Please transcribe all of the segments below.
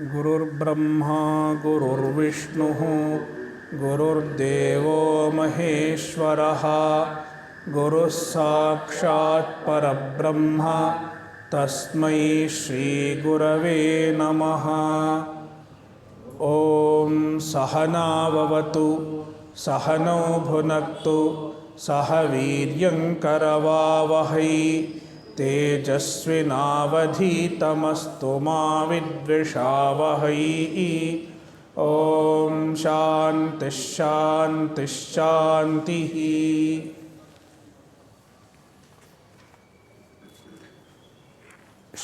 गुरुर्ब्रह्मा गुरुर्विष्णुः गुरुर्देवो महेश्वरः गुरुः साक्षात् परब्रह्म तस्मै श्रीगुरवे नमः। ॐ सहना भवतु सहनौ भुनक्तु सह वीर्यङ्करवावहै तेजस्विनावधीतमस्तु मा विद्विषावहै। ॐ शान्तिः शान्तिः शान्तिः।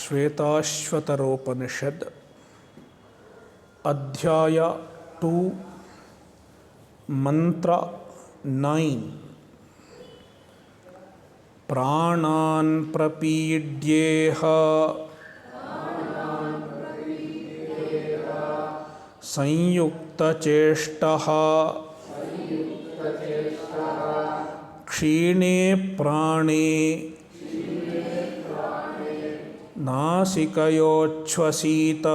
श्वेताश्वतरोपनिषद अध्याय 2 मंत्र 9। प्राणान् प्रपीड्येह संयुक्तचेष्टः क्षीणे प्राणे नासिकयोच्छ्वसित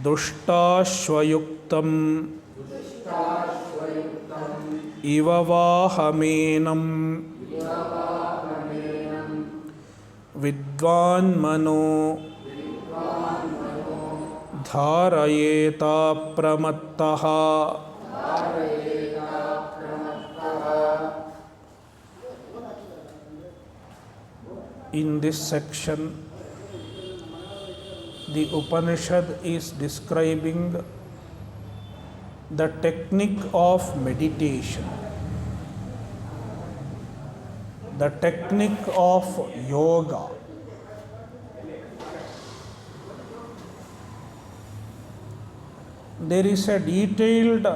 दुष्टाश्वयुक्तम् इव वाहमेनं विद्वान्मनो धारयेताप्रमत्तः। In this section, the Upanishad is describing the technique of meditation, the technique of yoga. There is a detailed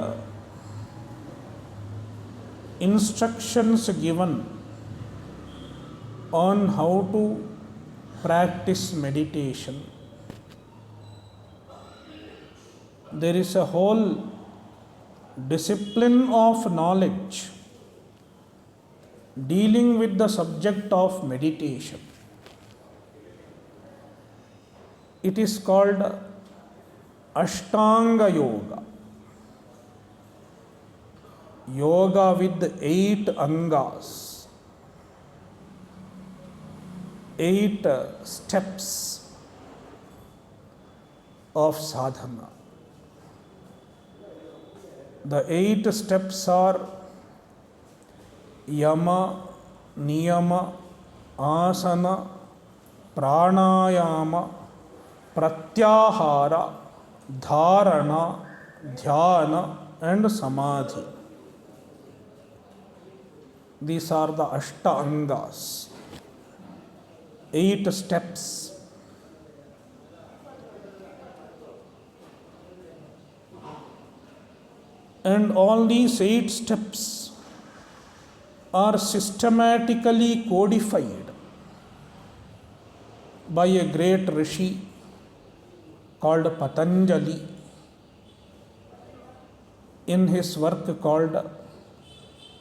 instructions given on how to practice meditation. There is a whole discipline of knowledge dealing with the subject of meditation. It is called Ashtanga Yoga, yoga with 8 angas, 8 steps of sadhana. The 8 steps are yama, niyama, asana, pranayama, pratyahara, dharana, dhyana and samadhi. These are the ashtangas, 8 steps. And all these 8 steps are systematically codified by a great rishi called Patanjali in his work called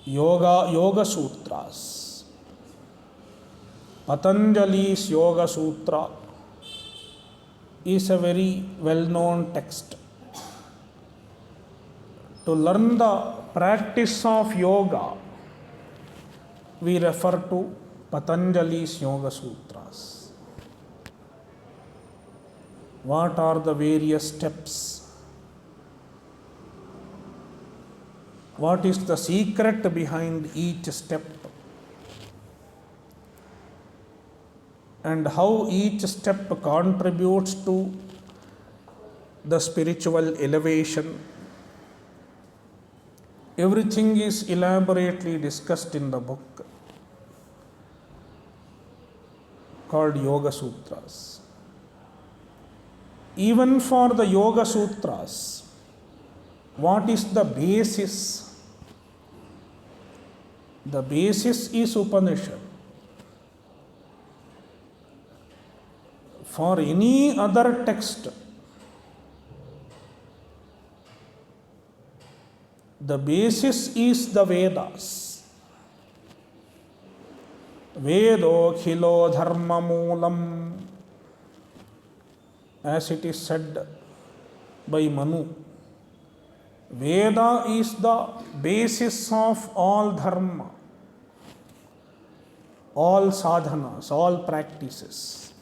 Yoga Sutras. Patanjali's Yoga Sutra is a very well-known text. To learn the practice of yoga, we refer to Patanjali's Yoga Sutras. What are the various steps? What is the secret behind each step? And how each step contributes to the spiritual elevation? Everything is elaborately discussed in the book called Yoga Sutras. Even for the Yoga Sutras, what is the basis? The basis is Upanishad. For any other text, the basis is the Vedas. Vedokhilo dharma moolam, as it is said by Manu. Veda is the basis of all dharma, all sadhanas, all practices.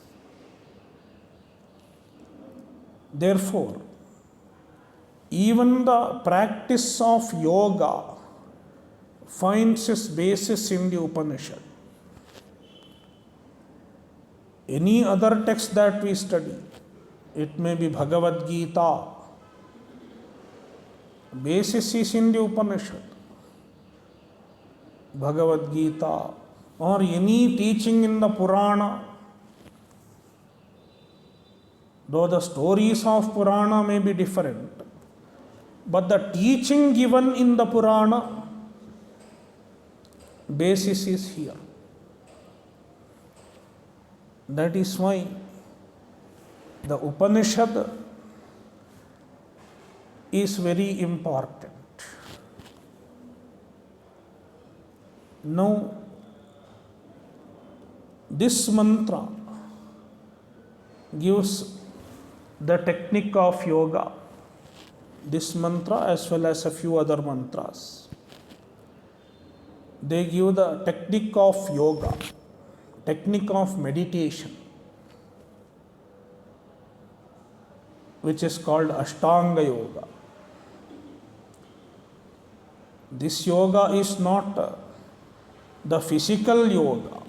Therefore, even the practice of yoga finds its basis in the Upanishad. Any other text that we study, it may be Bhagavad Gita, basis is in the Upanishad. Bhagavad Gita or any teaching in the Purana, though the stories of Purana may be different, but the teaching given in the Purana, basis is here. That is why the Upanishad is very important. Now, this mantra gives the technique of yoga. This mantra, as well as a few other mantras, they give the technique of yoga, technique of meditation, which is called Ashtanga Yoga. This yoga is not the physical yoga.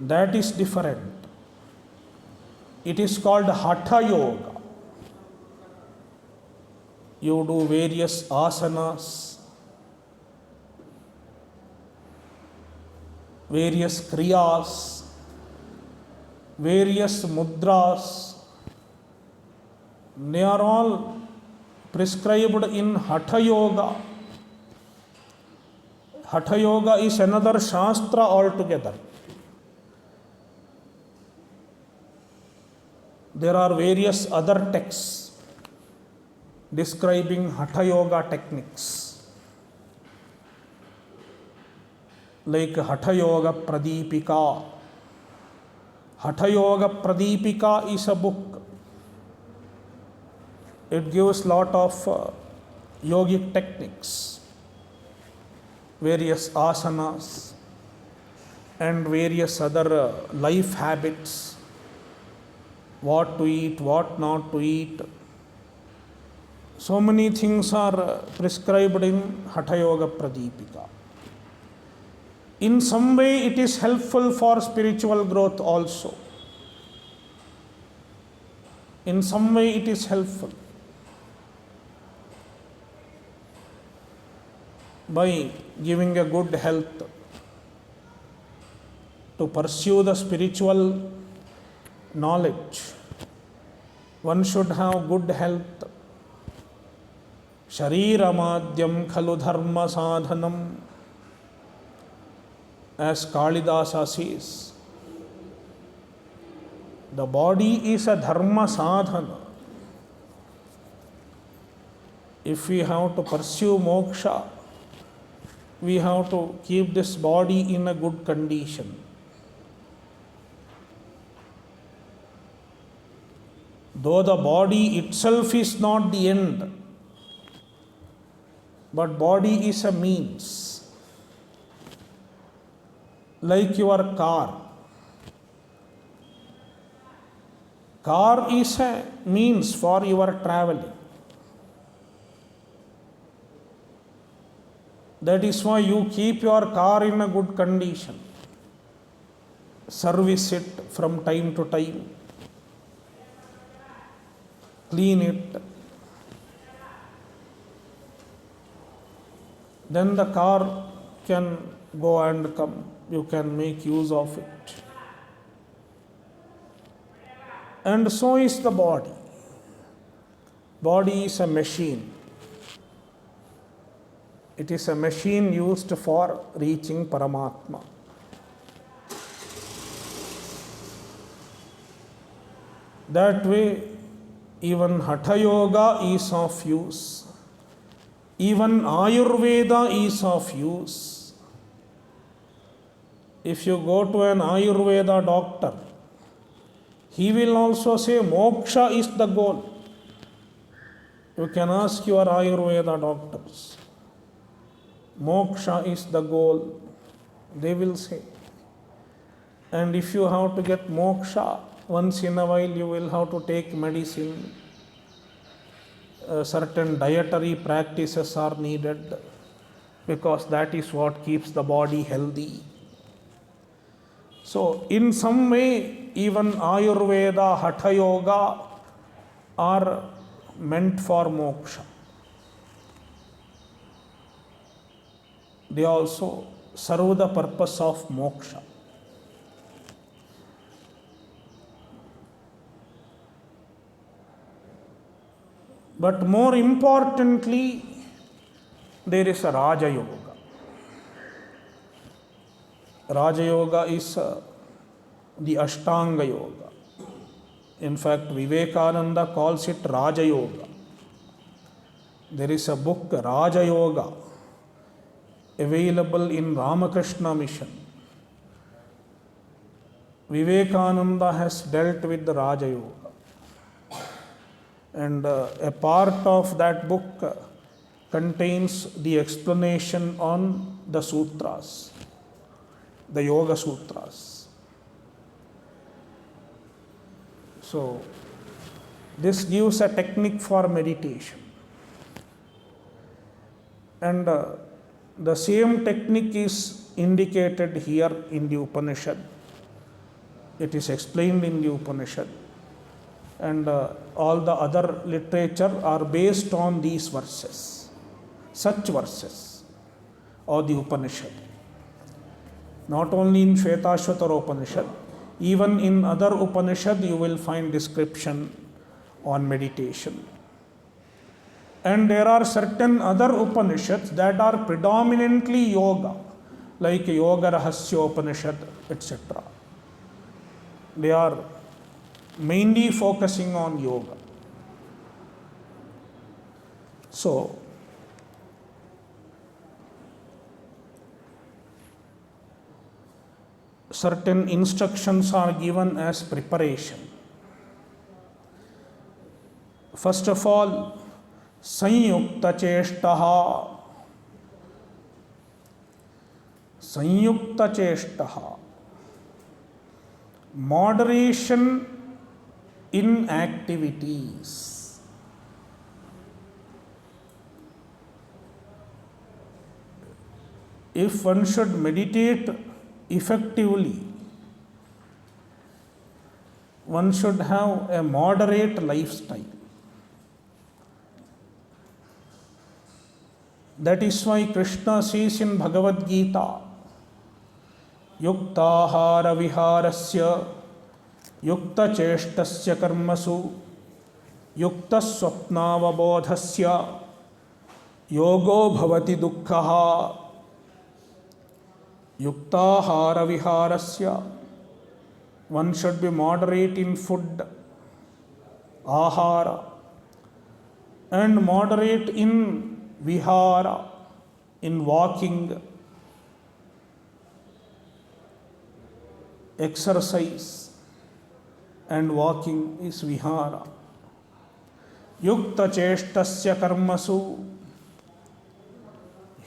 That is different. It is called Hatha Yoga. You do various asanas, various kriyas, various mudras. They are all prescribed in Hatha Yoga. Hatha Yoga is another Shastra altogether. There are various other texts describing Hatha Yoga techniques, like Hatha Yoga Pradipika. Hatha Yoga Pradipika is a book. It gives lot of yogic techniques, various asanas and various other life habits, what to eat, what not to eat. So many things are prescribed in Hatha Yoga Pradipika. In some way it is helpful for spiritual growth also. In some way it is helpful. By giving a good health to pursue the spiritual knowledge, one should have good health. Shariramadhyam khalu dharma sadhanam, as Kalidasa says. The body is a dharma sadhana. If we have to pursue moksha, we have to keep this body in a good condition. Though the body itself is not the end, but body is a means. Like your car. Car is a means for your traveling. That is why you keep your car in a good condition. Service it from time to time. Clean it. Then the car can go and come. You can make use of it. And so is the body. Body is a machine. It is a machine used for reaching Paramatma. That way, even Hatha Yoga is of use. Even Ayurveda is of use. If you go to an Ayurveda doctor, he will also say moksha is the goal. You can ask your Ayurveda doctors. Moksha is the goal. They will say. And if you have to get moksha, once in a while you will have to take medicine. Certain dietary practices are needed because that is what keeps the body healthy. So, in some way, even Ayurveda, Hatha Yoga are meant for moksha. They also serve the purpose of moksha. But more importantly, there is a Raja Yoga. Raja Yoga is the Ashtanga Yoga. In fact, Vivekananda calls it Raja Yoga. There is a book, Raja Yoga, available in Ramakrishna Mission. Vivekananda has dealt with the Raja Yoga. And a part of that book contains the explanation on the sutras, the Yoga Sutras. So, this gives a technique for meditation. And the same technique is indicated here in the Upanishad. It is explained in the Upanishad. And all the other literature are based on these verses, such verses of the Upanishad. Not only in Svetaswatara Upanishad, even in other Upanishad you will find description on meditation. And there are certain other Upanishads that are predominantly yoga, like Yoga Rahasya Upanishad, etc. They are mainly focusing on yoga. So, certain instructions are given as preparation. First of all, Sanyukta Cheshtaha. Sanyukta Cheshtaha. Moderation in activities. If one should meditate effectively, one should have a moderate lifestyle. That is why Krishna says in Bhagavad Gita, Yuktahara viharasya Yukta cheshtasya karmasu Yukta swapnavabodhasya Yogo bhavati dukkhaha. Yuktahara viharasya. One should be moderate in food, ahara, and moderate in vihara, in walking, exercise and walking is vihara. Yukta cheshtasya karmasu.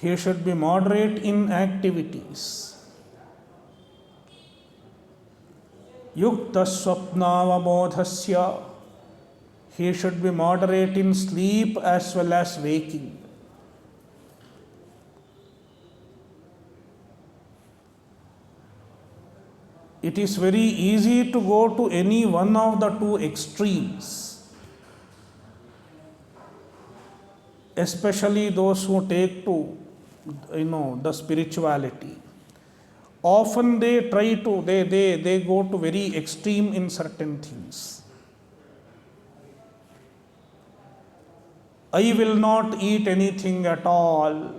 He should be moderate in activities. Yukta swapnavabodhasya. He should be moderate in sleep as well as waking. It is very easy to go to any one of the two extremes, especially those who take to the spirituality. Often they go to very extreme in certain things. I will not eat anything at all.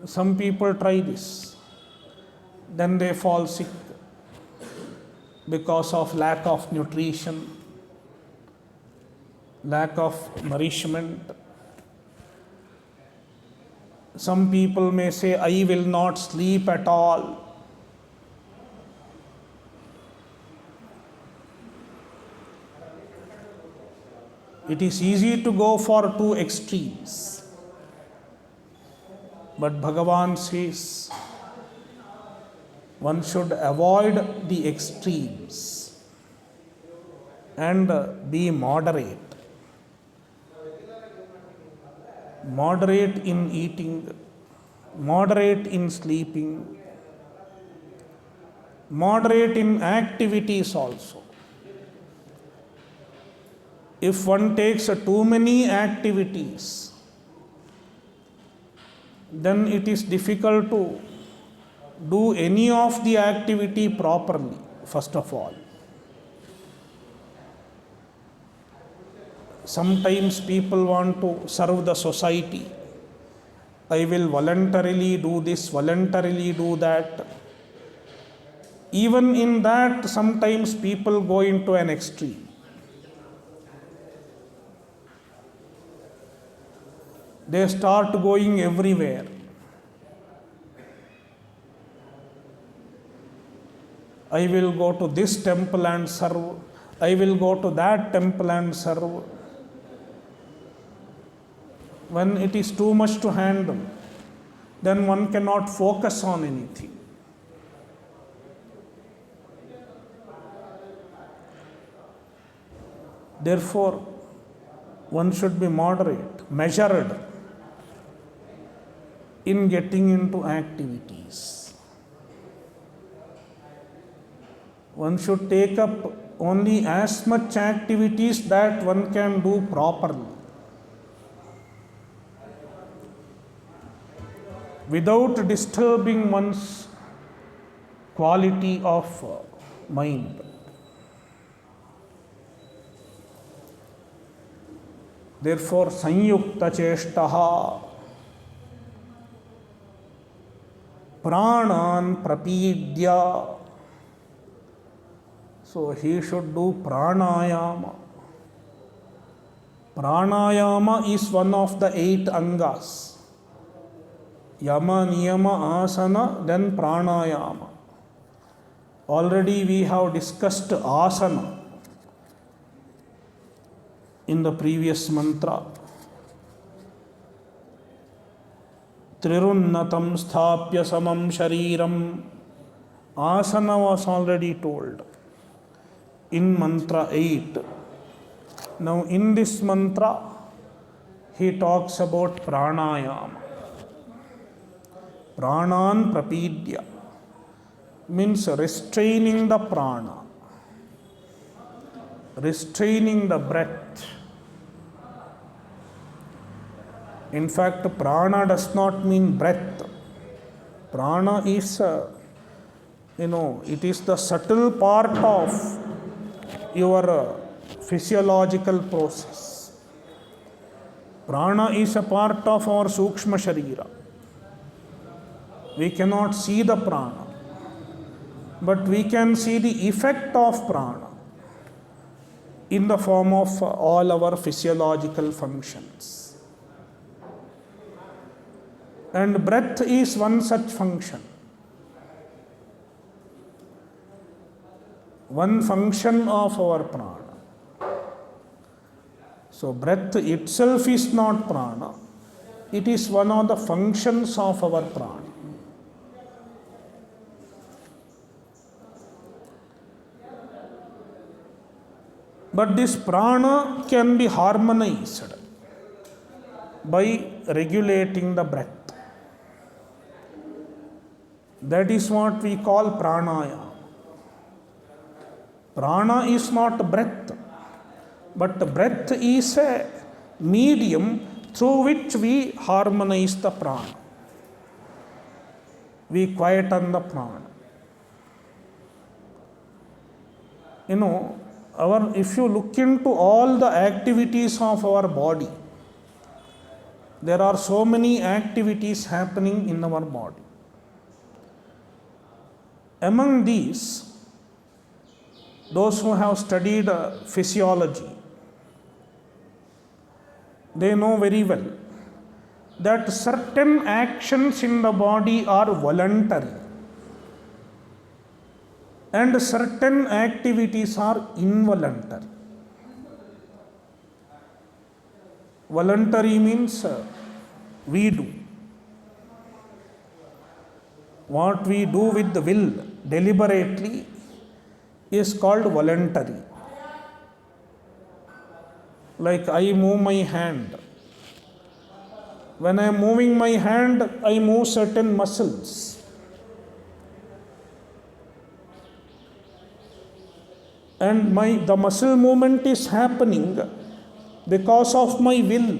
Some people try this. Then they fall sick because of lack of nutrition, lack of nourishment. Some people may say, I will not sleep at all. It is easy to go for two extremes. But Bhagavan says, one should avoid the extremes and be moderate. Moderate in eating, moderate in sleeping, moderate in activities also. If one takes too many activities, then it is difficult to do any of the activity properly, first of all. Sometimes people want to serve the society. I will voluntarily do this, voluntarily do that. Even in that, sometimes people go into an extreme. They start going everywhere. I will go to this temple and serve. I will go to that temple and serve. When it is too much to handle, then one cannot focus on anything. Therefore, one should be moderate, measured in getting into activities. One should take up only as much activities that one can do properly, without disturbing one's quality of mind. Therefore, sanyukta cheshtaha pranan prapidya. So he should do pranayama. Pranayama is one of the 8 angas. Yama, niyama, asana, then pranayama. Already we have discussed asana in the previous mantra. Trirunnatam sthapya samam shariram. Asana was already told in mantra 8. Now in this mantra, he talks about pranayama. Pranan prapidya means restraining the prana, restraining the breath. In fact, prana does not mean breath. Prana is, it is the subtle part of your physiological process. Prana is a part of our sukshma sharira. We cannot see the prana, but we can see the effect of prana in the form of all our physiological functions. And breath is one such function. One function of our prana. So breath itself is not prana. It is one of the functions of our prana. But this prana can be harmonized by regulating the breath. That is what we call pranayama. Prana is not breath, but breath is a medium through which we harmonize the prana. We quieten the prana. If you look into all the activities of our body, there are so many activities happening in our body. Among these, those who have studied physiology, they know very well that certain actions in the body are voluntary and certain activities are involuntary. Voluntary means we do. What we do with the will deliberately is called voluntary. Like I move my hand. When I am moving my hand, I move certain muscles. And the muscle movement is happening because of my will.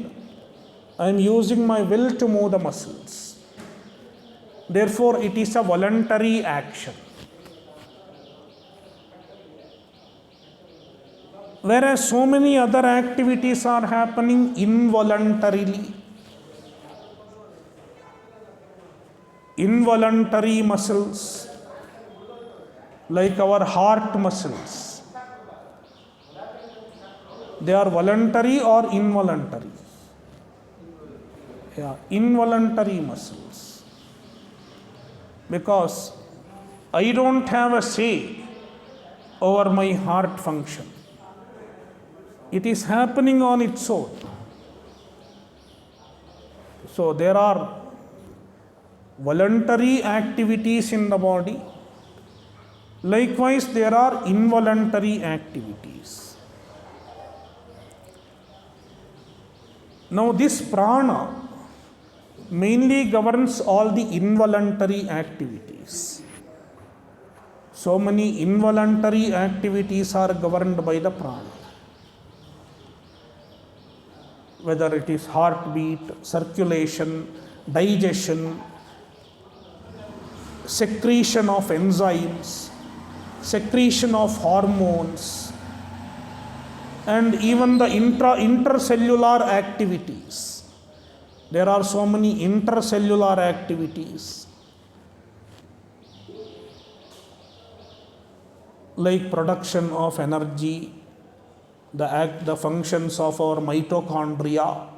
I am using my will to move the muscles. Therefore, it is a voluntary action. Whereas so many other activities are happening involuntarily. Involuntary muscles, like our heart muscles, they are voluntary or involuntary? Yeah, involuntary muscles. Because I don't have a say over my heart function. It is happening on its own. So there are voluntary activities in the body. Likewise, there are involuntary activities. Now, this prana mainly governs all the involuntary activities. So many involuntary activities are governed by the prana. Whether it is heartbeat, circulation, digestion, secretion of enzymes, secretion of hormones, and even the intercellular activities. There are so many intercellular activities, like production of energy, the functions of our mitochondria.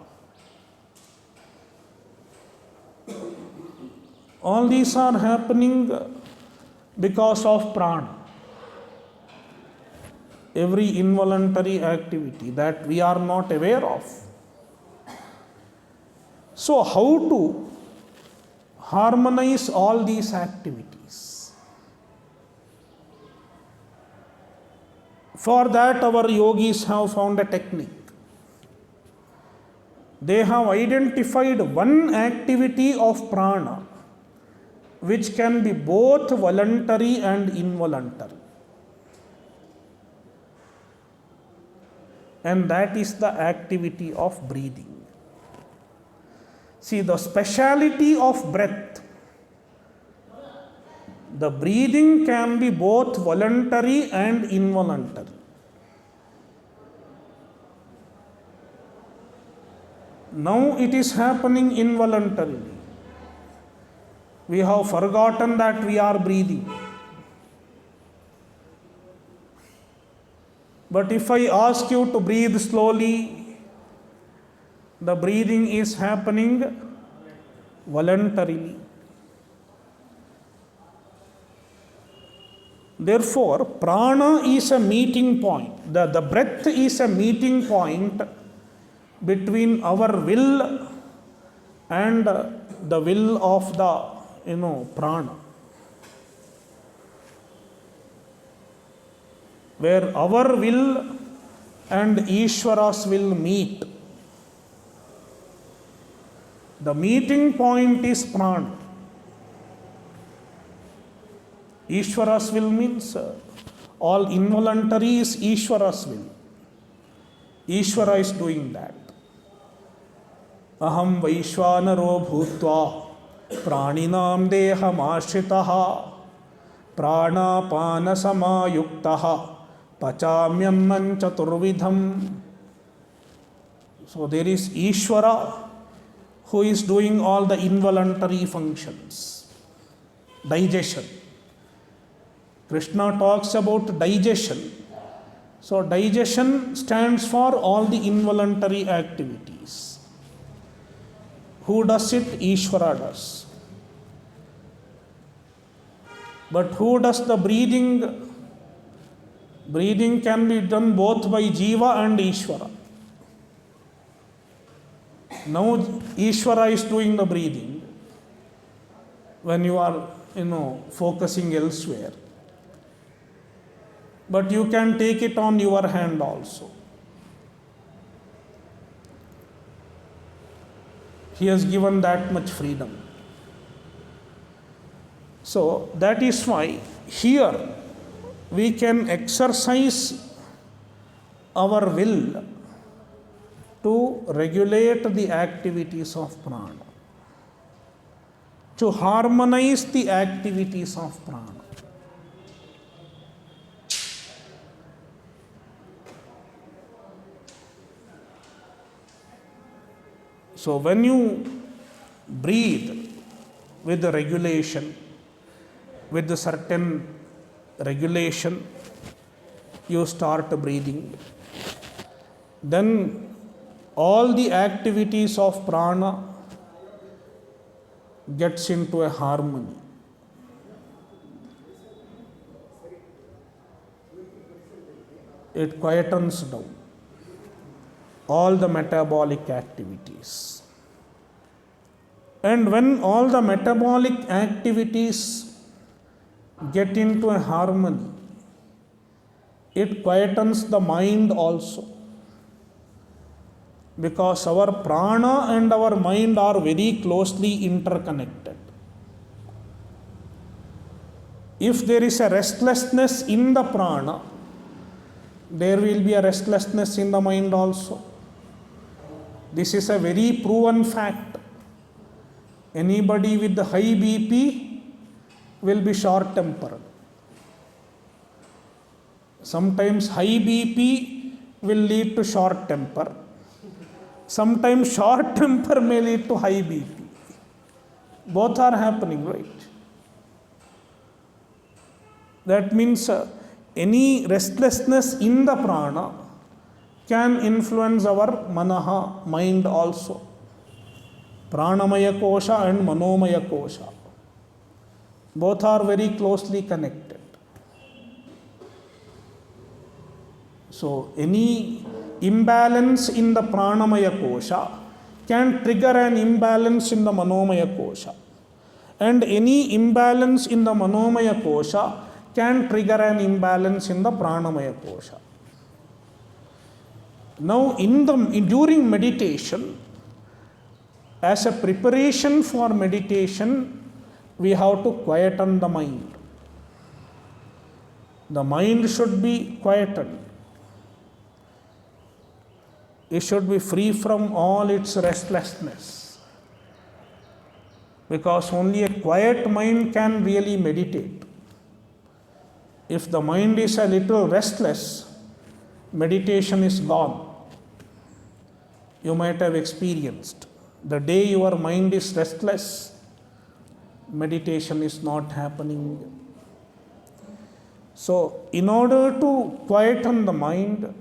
All these are happening because of prana. Every involuntary activity that we are not aware of. So, how to harmonize all these activities? For that, our yogis have found a technique. They have identified one activity of prana which can be both voluntary and involuntary. And that is the activity of breathing. See, the speciality of breath, the breathing can be both voluntary and involuntary. Now it is happening involuntarily. We have forgotten that we are breathing. But if I ask you to breathe slowly, the breathing is happening voluntarily. Therefore, prana is a meeting point. The breath is a meeting point between our will and the will of the prana. Where our will and Ishvara's will meet. The meeting point is prana. Ishvara's will means all involuntary is Ishvara's will. Ishvara is doing that. Aham Vaishvanaro bhutva praninam deham ashritaha pranapana samayuktaha pachamyannam chaturvidham. So there is Ishvara who is doing all the involuntary functions. Digestion. Krishna talks about digestion. So digestion stands for all the involuntary activities. Who does it? Ishvara does. But who does the breathing? Breathing can be done both by Jiva and Ishvara. Now Ishvara is doing the breathing when you are, focusing elsewhere. But you can take it on your hand also. He has given that much freedom. So that is why here we can exercise our will to regulate the activities of prana, to harmonize the activities of prana. So when you breathe with the regulation, with the certain regulation, you start breathing, then all the activities of prana gets into a harmony. It quietens down all the metabolic activities. And when all the metabolic activities get into a harmony, it quietens the mind also. Because our prana and our mind are very closely interconnected. If there is a restlessness in the prana, there will be a restlessness in the mind also. This is a very proven fact. Anybody with the high BP will be short-tempered. Sometimes high BP will lead to short temper. Sometimes short temper may lead to high BP. Both are happening, right? That means any restlessness in the prana can influence our manaha, mind also. Pranamaya kosha and manomaya kosha. Both are very closely connected. So any imbalance in the pranamaya kosha can trigger an imbalance in the manomaya kosha. And any imbalance in the manomaya kosha can trigger an imbalance in the pranamaya kosha. Now during meditation, as a preparation for meditation, we have to quieten the mind. The mind should be quietened. It should be free from all its restlessness. Because only a quiet mind can really meditate. If the mind is a little restless, meditation is gone. You might have experienced. The day your mind is restless, meditation is not happening. So, in order to quieten the mind,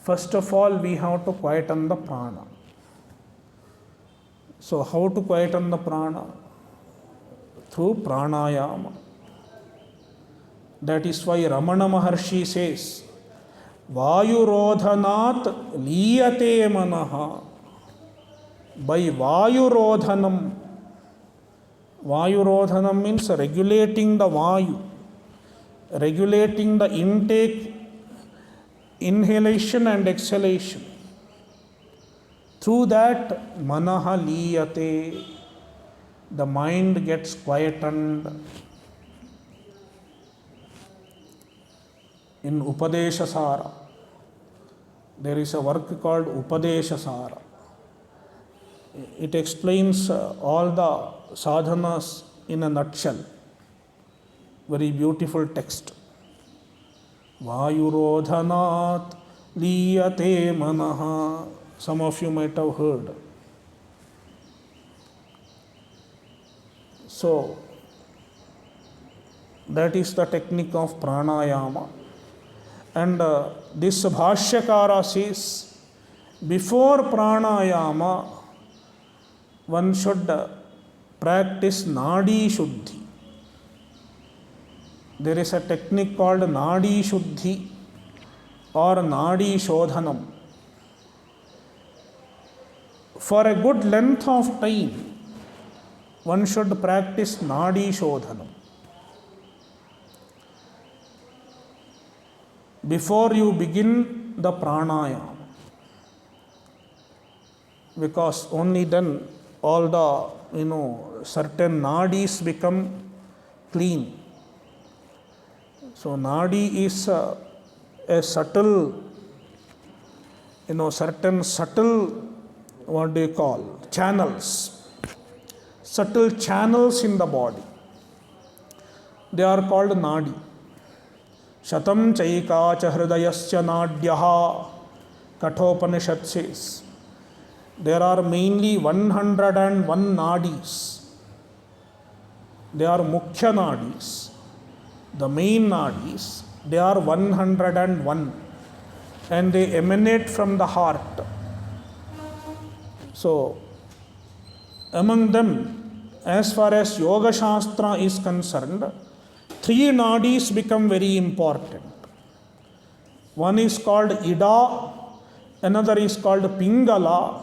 first of all, we have to quieten the prana. So, how to quieten the prana? Through pranayama. That is why Ramana Maharshi says, Vayurodhanat liyate manaha. By Vayurodhanam. Vayurodhanam means regulating the Vayu, regulating the intake, inhalation and exhalation. Through that, manaha liyate, the mind gets quietened. In Upadeshasara, there is a work called Upadeshasara. It explains all the sadhanas in a nutshell. Very beautiful text. Vayurodhanat liyate manaha. Some of you might have heard. So, that is the technique of pranayama. And this Bhashyakara says, before pranayama, one should practice Nadi Shuddhi. There is a technique called Nadi Shuddhi or Nadi Shodhanam. For a good length of time, one should practice Nadi Shodhanam. Before you begin the pranayama, because only then all the certain nadis become clean. So nadi is a subtle, certain subtle, channels, subtle channels in the body. They are called nadi. Shatam chaika cha hridayasya nadyaha, Kathopanishad says. There are mainly 101 nadis. They are mukhya nadis. The main nadis, they are 101 and they emanate from the heart. So, among them, as far as Yoga Shastra is concerned, 3 nadis become very important. One is called Ida, another is called Pingala,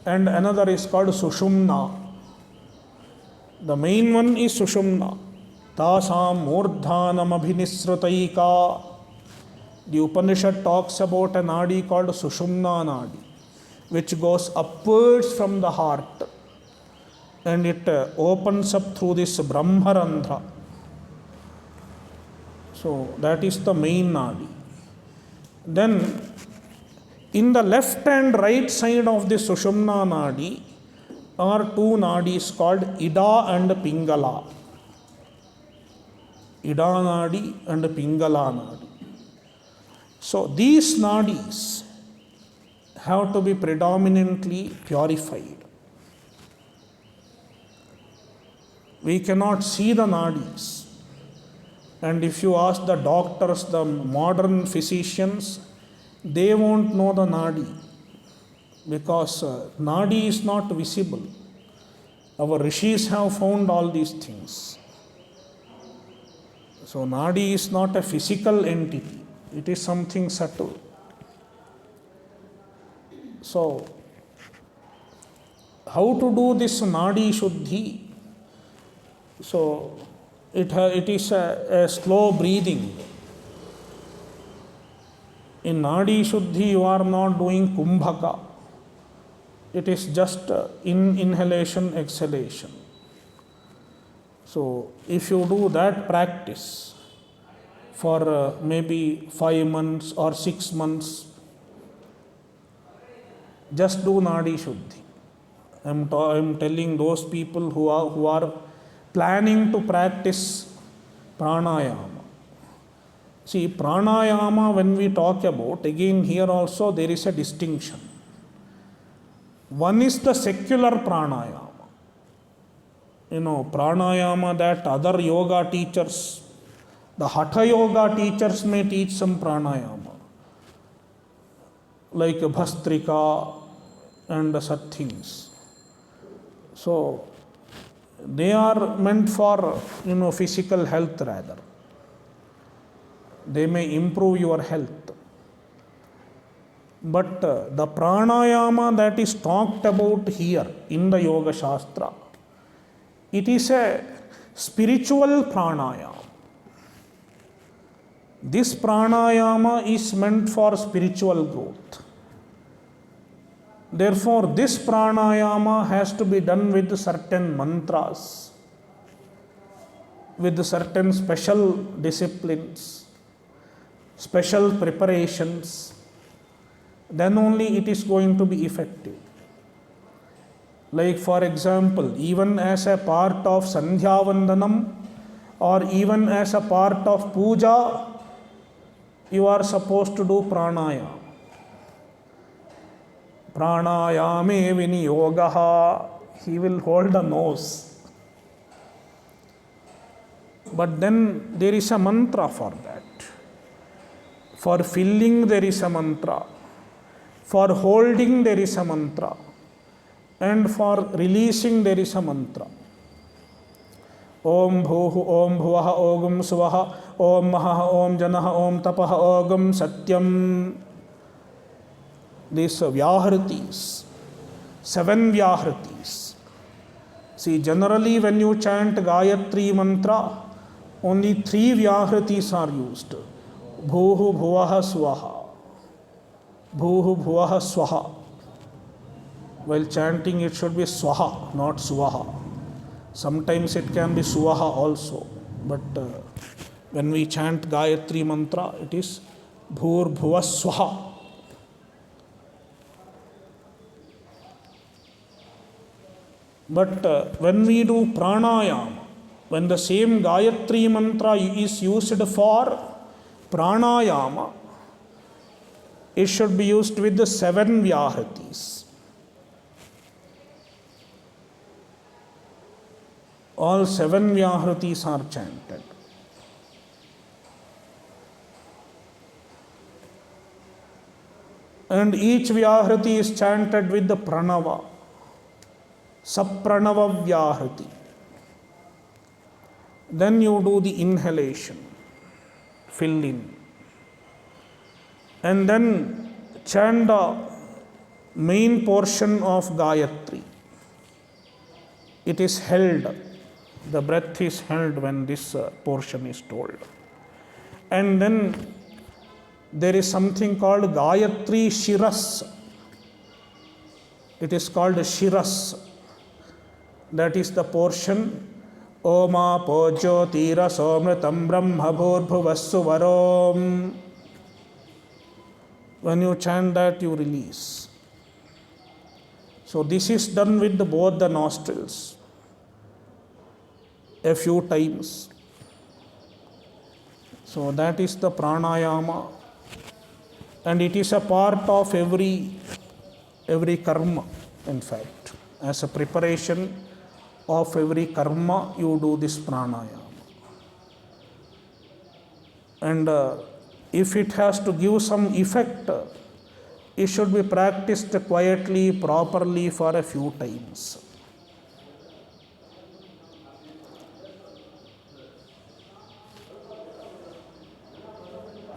and another is called Sushumna. The main one is Sushumna. Tasam Murdhanam Abhinisrutaika. The Upanishad talks about a nadi called Sushumna nadi, which goes upwards from the heart and it opens up through this Brahmarandhra. So that is the main nadi. Then in the left and right side of the Sushumna nadi are 2 nadis called Ida and Pingala. Ida nadi and Pingala nadi. So these nadis have to be predominantly purified. We cannot see the nadis. And if you ask the doctors, the modern physicians, they won't know the nadi because nadi is not visible. Our rishis have found all these things. So nadi is not a physical entity. It is something subtle. So, how to do this nadi shuddhi? So, it is a slow breathing. In nadi shuddhi, you are not doing kumbhaka. It is just inhalation, exhalation. So, if you do that practice for maybe 5 months or 6 months, just do nadi shuddhi. I am telling those people who are planning to practice pranayama. See, pranayama, when we talk about, again here also there is a distinction. One is the secular pranayama. Pranayama that other yoga teachers, the hatha yoga teachers may teach some pranayama, like bhastrika and such things. So, they are meant for, physical health rather. They may improve your health. But the pranayama that is talked about here in the Yoga Shastra, it is a spiritual pranayama. This pranayama is meant for spiritual growth. Therefore, this pranayama has to be done with certain mantras, with certain special disciplines, special preparations. Then only it is going to be effective. Like for example, even as a part of Sandhya Vandanam or even as a part of puja, you are supposed to do pranayama. Pranayame viniyogaha. He will hold the nose. But then there is a mantra for that. For filling there is a mantra. For holding there is a mantra. And for releasing, there is a mantra. Om bhuhu om bhuvaha ogam suvaha om mahaha om janaha om tapaha ogam satyam. These vyahritis, 7 vyahritis. See, generally when you chant Gayatri mantra, only 3 vyahritis are used. Bhuhu bhuvaha swaha. Bhuhu bhuvaha swaha. While chanting, it should be swaha, not swaha. Sometimes it can be suvaha also. But when we chant Gayatri mantra, it is bhur bhuva swaha. But when we do pranayama, when the same Gayatri mantra is used for pranayama, it should be used with the 7 vyahritis. All 7 vyahritis are chanted. And each vyahriti is chanted with the pranava. Sapranava vyahriti. Then you do the inhalation, fill in. And then chant the main portion of Gayatri. It is held. The breath is held when this portion is told. And then there is something called Gayatri Shiras. It is called Shiras. That is the portion. Oma Pojo Tira Somritam Brahma Bhurbhuvassu Varom. When you chant that, you release. So this is done with both the nostrils. A few times. So that is the pranayama, and it is a part of every karma. In fact, as a preparation of every karma, you do this pranayama. And if it has to give some effect, it should be practiced quietly, properly for a few times.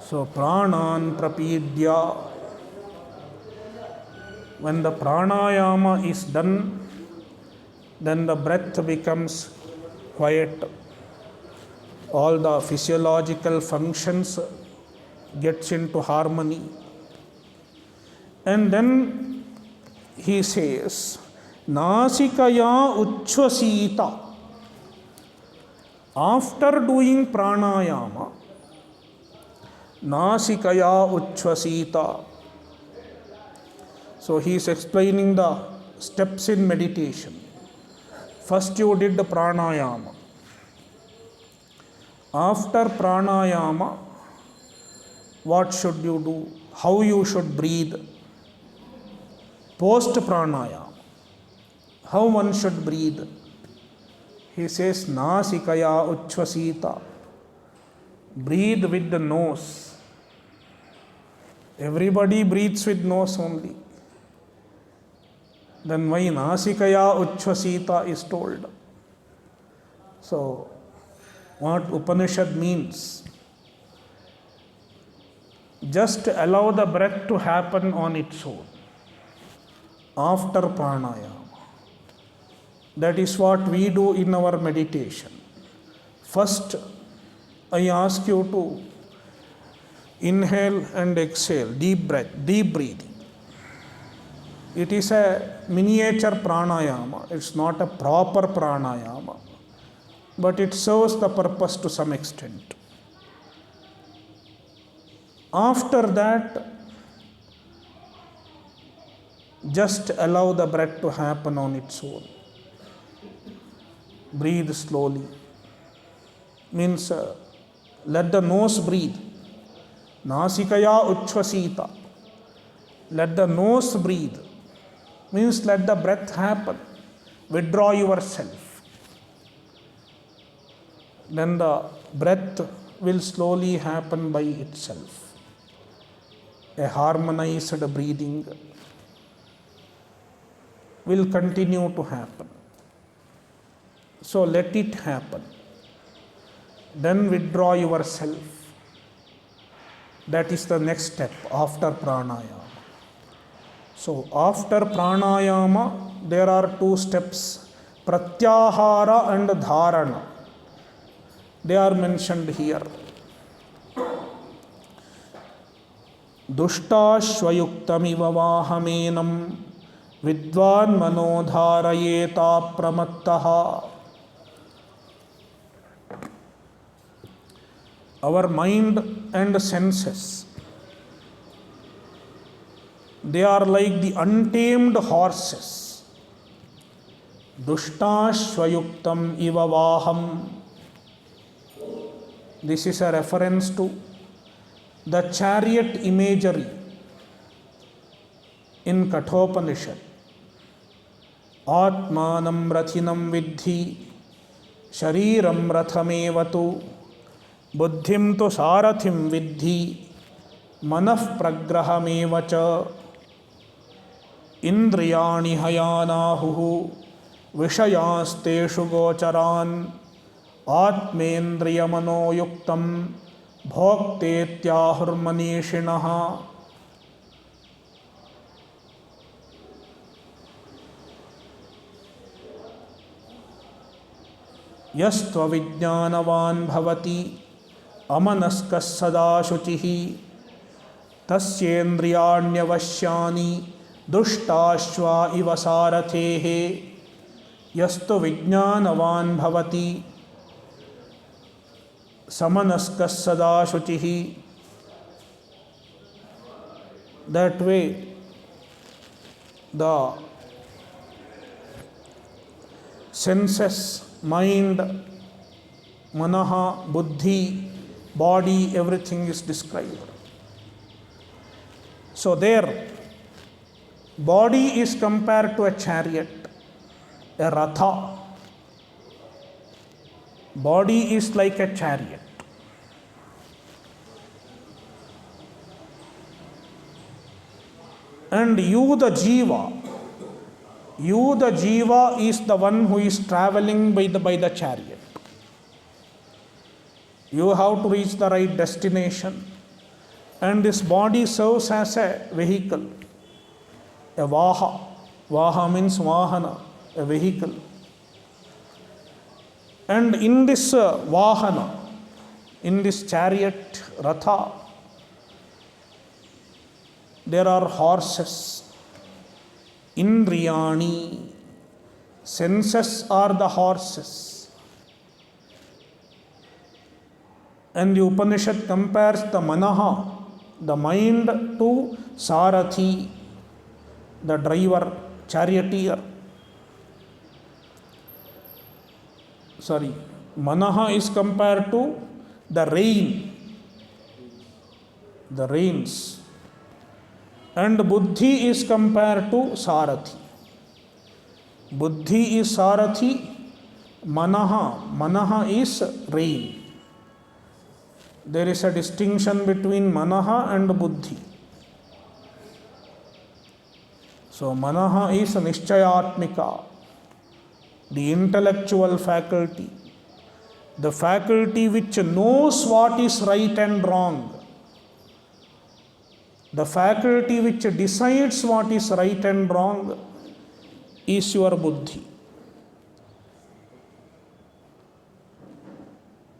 So, pranan prapidya. When the pranayama is done, then the breath becomes quiet. All the physiological functions gets into harmony. And then he says, Nasikaya uchvasita. After doing pranayama, Nasikaya uchvasita. So he is explaining the steps in meditation. First you did the pranayama. After pranayama, what should you do? How you should breathe? Post pranayama, how one should breathe? He says, Nasikaya uchvasita. Breathe with the nose. Everybody breathes with nose only. Then why Nasikaya uchvasita is told? So, what Upanishad means? Just allow the breath to happen on its own after pranayama. That is what we do in our meditation. First, I ask you to inhale and exhale, deep breath, deep breathing. It is a miniature pranayama. It's not a proper pranayama, but it serves the purpose to some extent. After that, just allow the breath to happen on its own. Breathe slowly. Means let the nose breathe. Nasikaya uchvasita. Let the nose breathe. Means let the breath happen. Withdraw yourself. Then the breath will slowly happen by itself. A harmonized breathing. will continue to happen. So let it happen. Then withdraw yourself. That is the next step after pranayama. So after pranayama, there are two steps, pratyahara and dharana. They are mentioned here. Dushtasvayuktamiva vahamenam vidvan manodharayeta pramattaha. Our mind and senses, they are like the untamed horses. Dushtasvayuktam iva vaham. This is a reference to the chariot imagery in Kathopanishad. Atmanam rathinam vidhi shariram rathamevatu buddhim tu sarathim vidhi manah pragrahamevacha indriyani hayanahuhu vishayasteshu gocharan atmendriyamanoyuktam bhoktetyahurmanishinaha. Yastva vijnanavan bhavati amanaskas sada shuchihi tasyendriyanyavashyani dushtasva iva sarathehe. Yastu vijnanavan bhavati samanaskas sada shuchihi. That way the senses, mind, manaha, buddhi, body, everything is described. So there, body is compared to a chariot, a ratha. Body is like a chariot. And you the jiva is the one who is traveling by the chariot. You have to reach the right destination, and this body serves as a vehicle, a vaha. Vaha means vahana, a vehicle. And in this vahana, in this chariot, ratha, there are horses. Indriyani, senses are the horses. And the Upanishad compares the manaha, the mind, to sarathi, the driver, charioteer. Manaha is compared to the reins. And buddhi is compared to sarathi. Buddhi is sarathi, manaha is rein. There is a distinction between manaha and buddhi. So manaha is nischayatmika, the intellectual faculty, the faculty which knows what is right and wrong, the faculty which decides what is right and wrong is your buddhi.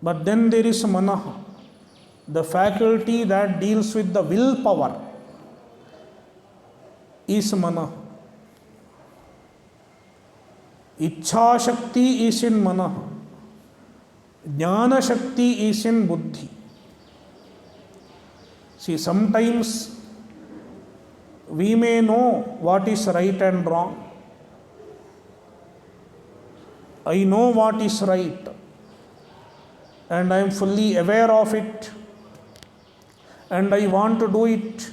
But then there is manaha, the faculty that deals with the willpower is manaha. Ichha Shakti is in manaha. Jnana Shakti is in buddhi. See, sometimes we may know what is right and wrong. I know what is right, and I am fully aware of it, and I want to do it.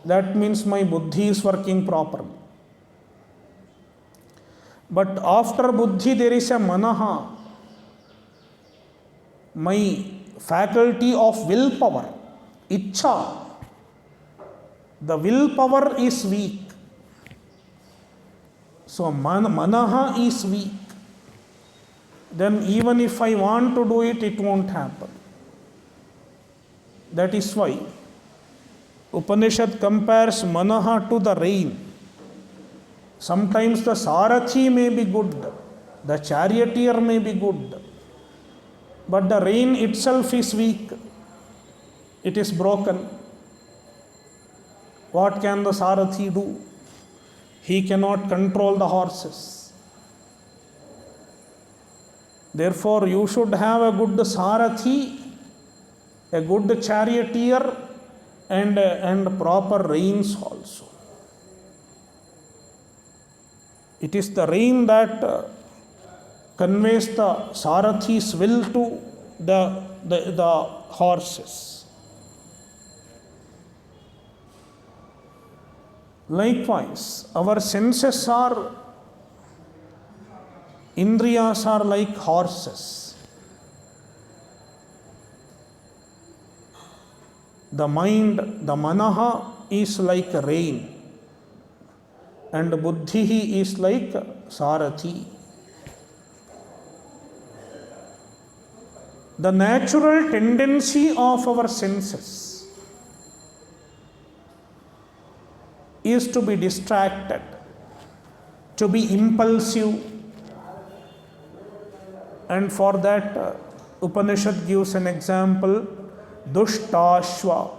That means my buddhi is working properly. But after buddhi there is a manaha, my faculty of willpower, ichha. The willpower is weak. So manaha is weak. Then even if I want to do it, it won't happen. That is why Upanishad compares manaha to the rein. Sometimes the sarathi may be good, the charioteer may be good, but the rein itself is weak. It is broken. What can the sarathi do? He cannot control the horses. Therefore, you should have a good sarathi, a good charioteer, and proper reins also. It is the rein that conveys the sarathi's will to the horses. Likewise, our senses are, indriyas are like horses. The mind, the manaha, is like a rein, and buddhi is like sarathi. The natural tendency of our senses is to be distracted, to be impulsive, and for that Upanishad gives an example, dushtashva,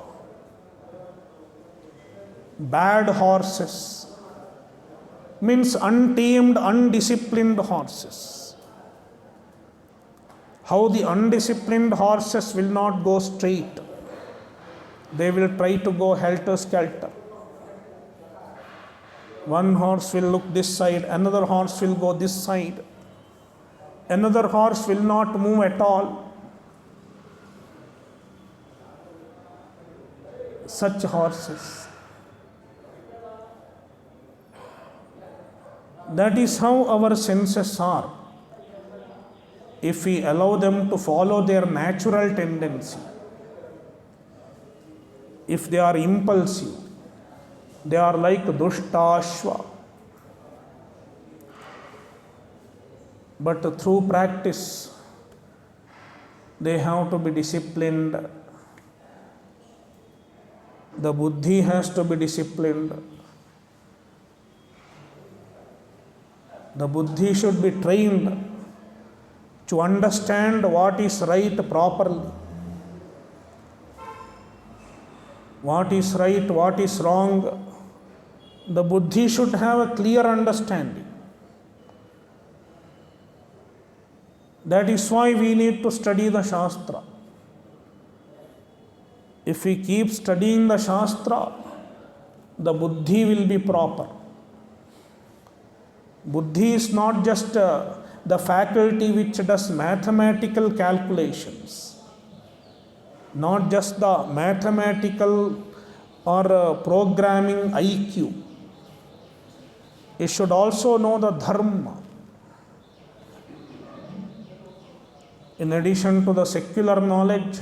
bad horses, means untamed, undisciplined horses. How the undisciplined horses will not go straight, they will try to go helter-skelter. One horse will look this side, another horse will go this side, another horse will not move at all. Such horses. That is how our senses are. If we allow them to follow their natural tendency, if they are impulsive, they are like dushtashva. But through practice, they have to be disciplined. The buddhi has to be disciplined. The buddhi should be trained to understand what is right properly. What is right, what is wrong. The buddhi should have a clear understanding. That is why we need to study the Shastra. If we keep studying the Shastra, the buddhi will be proper. Buddhi is not just the faculty which does mathematical calculations, not just the mathematical or programming IQ. It should also know the dharma. In addition to the secular knowledge,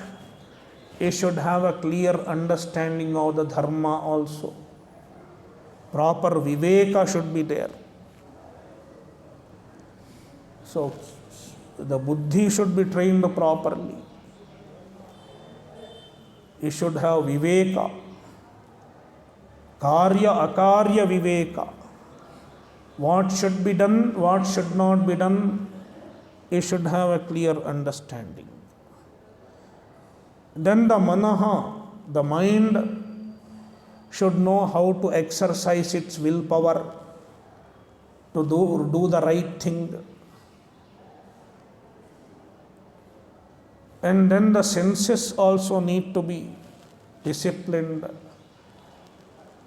it should have a clear understanding of the dharma also. Proper viveka should be there. So, the buddhi should be trained properly. It should have viveka, karya akarya viveka. What should be done, what should not be done, it should have a clear understanding. Then the manaha, the mind, should know how to exercise its willpower to do the right thing. And then the senses also need to be disciplined.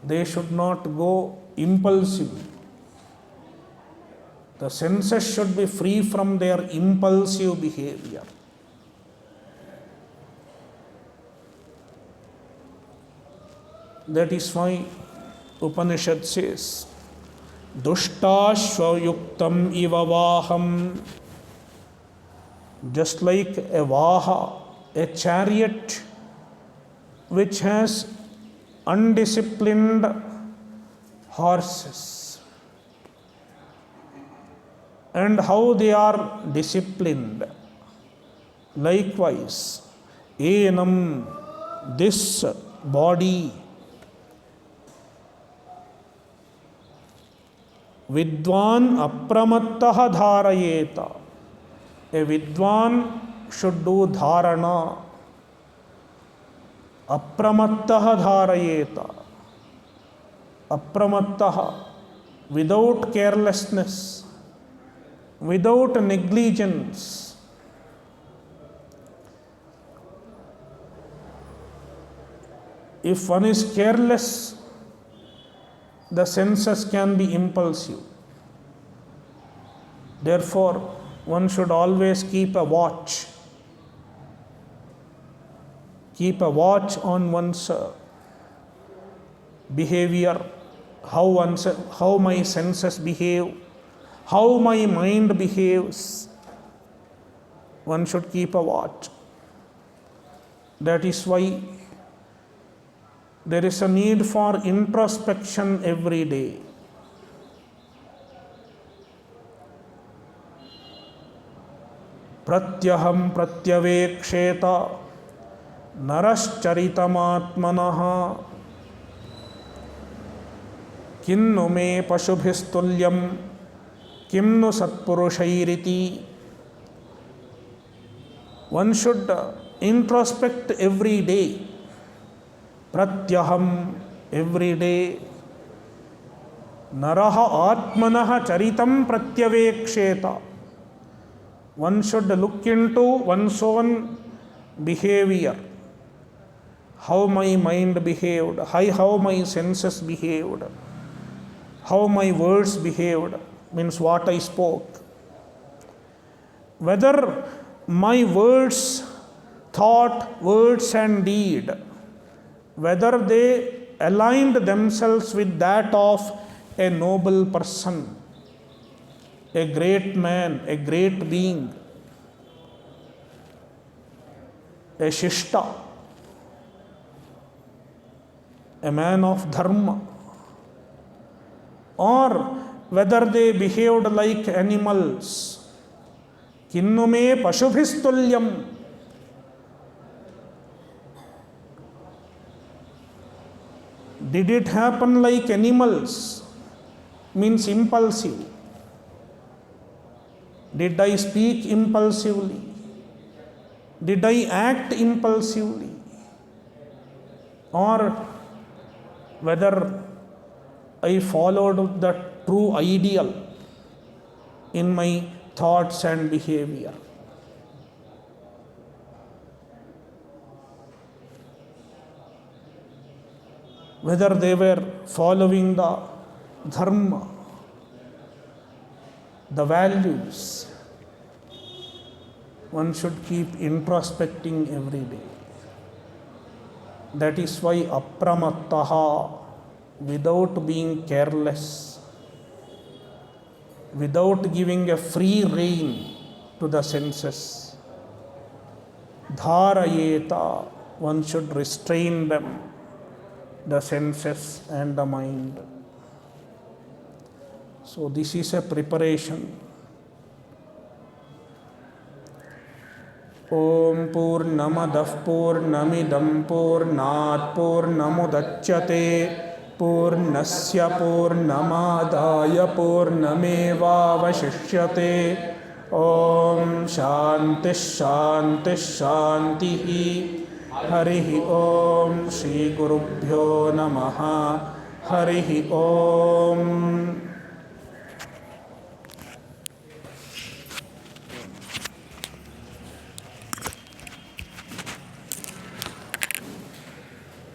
They should not go impulsively. The senses should be free from their impulsive behavior. That is why Upanishad says, Dushtasvayuktam iva vaham. Just like a vaha, a chariot which has undisciplined horses. and how they are disciplined. Likewise, enam, this body, vidwan apramattah dharayeta. A vidwan should do dharana. Apramattah dharayeta. Apramattah, without carelessness, without negligence. If one is careless, the senses can be impulsive. Therefore, one should always keep a watch. Keep a watch on one's behavior, how my senses behave, how my mind behaves. One should keep a watch. That is why there is a need for introspection every day. Pratyaham pratyaveksheta narascharitamatmanah kinnu me pashubhistulyam kimnu satpurushairiti. One should introspect every day. Pratyaham, every day. Naraha atmanah charitam pratyaveksheta. One should look into one's own behavior. How my mind behaved, how my senses behaved, how my words behaved, means what I spoke. Whether my words, thought, words and deed, whether they aligned themselves with that of a noble person, a great man, a great being, a shishta, a man of dharma, or whether they behaved like animals. Kinnu me pashubhistulyam. Did it happen like animals? Means impulsive. Did I speak impulsively? Did I act impulsively? Or whether I followed the true ideal in my thoughts and behavior. Whether they were following the dharma, the values. One should keep introspecting every day. That is why apramattaha, without being careless, without giving a free rein to the senses. Dharayeta, one should restrain them, the senses and the mind. So this is a preparation. Om Purnamadah Purnamidam Purnat Purnamudachyate Purnasya Purnamadaya Purnamevavashishyate. Om Shanti Shanti Shanti. Harihi Om Shri Gurubhyo Namaha. Harihi Om.